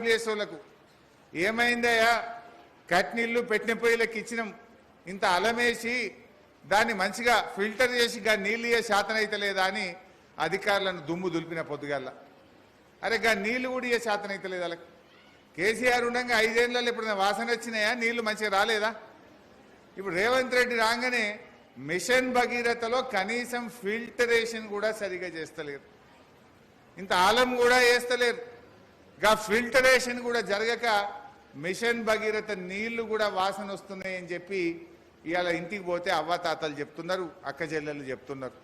వసూలు చేసేవాళ్ళకు ఏమైందయ్యా కట్నీళ్ళు పెట్టిన పొయ్యిలకు ఇచ్చినాం ఇంత అలమేసి దాన్ని మంచిగా ఫిల్టర్ చేసి గా నీళ్ళు ఇయ్యే శాతం అయితే లేదా అని అధికారులను దుమ్ము దులిపిన పొద్దుగాల అరే గా నీళ్లు కూడా ఇయ్యే శాతం అయితే లేదా వాళ్ళకి కేసీఆర్ ఉండగా 5 ఏళ్లలో ఇప్పుడు వాసన వచ్చినాయా నీళ్లు మంచిగా రాలేదా ఇప్పుడు రేవంత్ రెడ్డి రాగానే మిషన్ భగీరథలో కనీసం ఫిల్టరేషన్ కూడా సరిగా చేస్తలేరు ఇంత ఆలం కూడా చేస్తలేరు గా ఫిల్టరేషన్ కూడా జరగక మిషన్ భగీరథ నీళ్లు కూడా వాసన వస్తున్నాయని చెప్పి ఇవాళ ఇంటికి పోతే అవ్వాతాతలు చెప్తున్నారు అక్క చెల్లెళ్ళు చెప్తున్నారు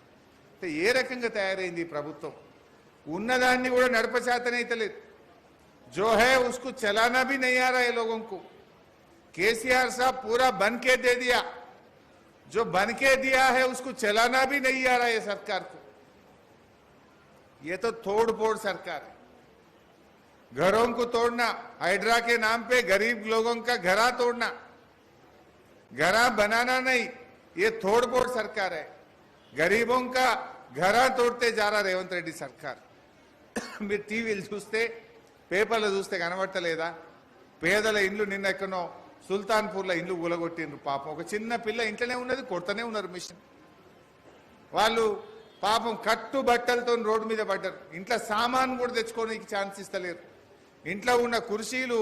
ఏ రకంగా తయారైంది ఈ ప్రభుత్వం ఉన్నదాన్ని కూడా నడపశాతనైతలేదు जो है उसको चलाना भी नहीं आ रहा है लोगों को केसीआर साहब पूरा बन के दे दिया जो बन के दिया है उसको चलाना भी नहीं आ रहा है सरकार को ये तो तोड़ फोड़ सरकार है घरों को तोड़ना हाइड्रा के नाम पे गरीब लोगों का घरा तोड़ना घरा बनाना नहीं ये तोड़ फोड़ सरकार है गरीबों का घरा तोड़ते जा रहा रेवंत रेड्डी सरकार మీరు టీవీలు చూస్తే పేపర్లు చూస్తే కనబడతలేదా పేదల ఇండ్లు నిన్న ఎక్కనో సుల్తాన్పూర్లో ఇండ్లు కూలగొట్టిండ్రు పాపం ఒక చిన్న పిల్ల ఇంట్లోనే ఉన్నది కొడుతూనే ఉన్నారు మిషన్ వాళ్ళు పాపం కట్టు బట్టలతో రోడ్డు మీద పడ్డారు ఇంట్లో సామాన్ కూడా తెచ్చుకోవడానికి ఛాన్స్ ఇస్తలేరు ఇంట్లో ఉన్న కుర్చీలు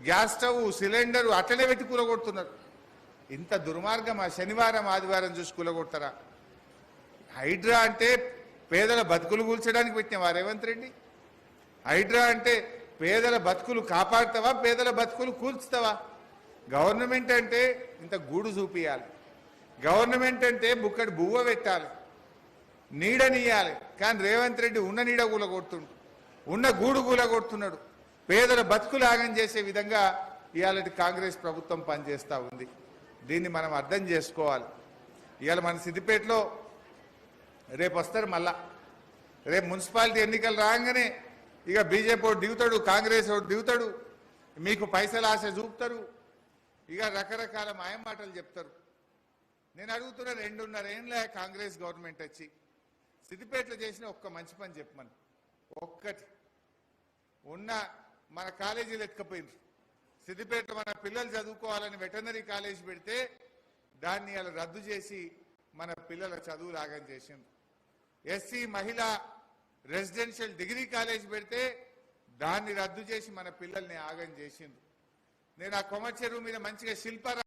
గ్యాస్ స్టవ్ సిలిండరు అట్లనే పెట్టి కూలగొడుతున్నారు ఇంత దుర్మార్గం ఆ శనివారం ఆదివారం చూసి కూలగొడతారా హైడ్రా అంటే పేదల బతుకులు కూల్చడానికి పెట్టినవా రేవంత్ రెడ్డి హైడ్రా అంటే పేదల బతుకులు కాపాడుతావా పేదల బతుకులు కూల్చుతావా గవర్నమెంట్ అంటే ఇంత గూడు చూపియాలి గవర్నమెంట్ అంటే బుక్కడి బువ్వ పెట్టాలి నీడనియాలి కానీ రేవంత్ రెడ్డి ఉన్న నీడ కూలగొడుతుండు ఉన్న గూడు కూలగొడుతున్నాడు పేదల బతుకులు ఆగం చేసే విధంగా ఇవాళ కాంగ్రెస్ ప్రభుత్వం పనిచేస్తూ ఉంది దీన్ని మనం అర్థం చేసుకోవాలి ఇవాళ మన సిద్దిపేటలో రేపు వస్తారు మళ్ళా రేపు మున్సిపాలిటీ ఎన్నికలు రాగానే ఇక బీజేపీ వాడు దిగుతాడు కాంగ్రెస్ వాడు దిగుతాడు మీకు పైసలు ఆశ చూపుతారు ఇక రకరకాల మాయమాటలు చెప్తారు నేను అడుగుతున్న 2.5 ఏళ్ళ కాంగ్రెస్ గవర్నమెంట్ వచ్చి సిద్దిపేటలో చేసిన ఒక్క మంచి పని చెప్పమని ఒక్కటి ఉన్న మన కాలేజీలు ఎత్తుకపోయింది సిద్దిపేటలో మన పిల్లలు చదువుకోవాలని వెటర్నరీ కాలేజ్ పెడితే దాన్ని అలా రద్దు చేసి మన పిల్లల చదువులు ఆగం చేసింది ఎస్సీ మహిళా రెసిడెన్షియల్ డిగ్రీ కాలేజ్ పెడితే దాన్ని రద్దు చేసి మన పిల్లల్ని ఆగం చేసింది నేను ఆ కొమర్చెరువు మీద మంచిగా శిల్ప